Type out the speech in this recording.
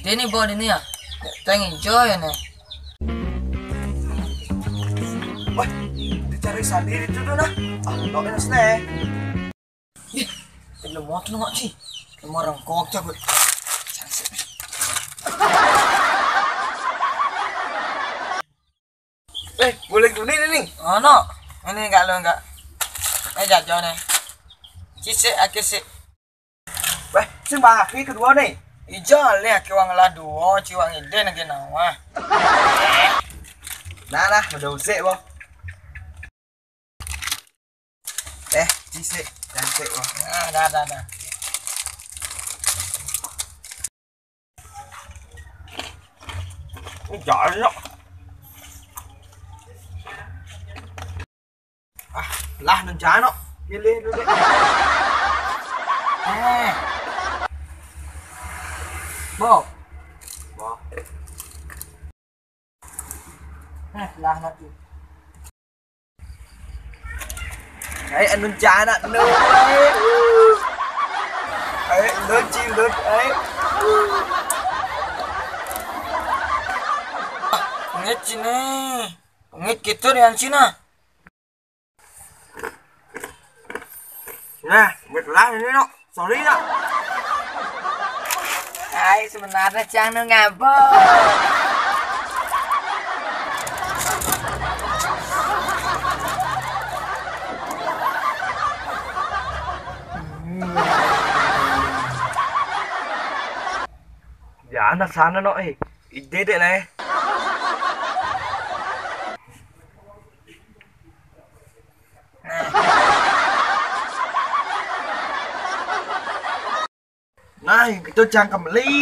Dia ni bawa dia ni ah. Tengok enjoy ni. Wah, dia cari sendiri tu dah. Tak kena snare. Lemah tu nak sih. Lemah rangkok cabut. Boleh tu ni. Ano? Ini enggak lo enggak. Jajah ni. Kisik akisik. Sing bang akhir kedua ni. Ijal le akiwang la duo, ciwang ide nak kena wah. Nah, dah usik boh. Cisik, cantik boh. Dah. Giỏi. Lah nên trái nó. Lên. Bo. Bo. Lah nak tu. Đấy, anh bên trái đó, nương ấy, lớn chim lớn ấy. Ngit sini. Ngit gitu yang Cina. Nè, mệt lá này nó, sorry đó. Ay, sebenarnya Cang nu ngabo. Dạ nó sao nó nói ít thế đấy này. Này, tôi Trang cầm ly.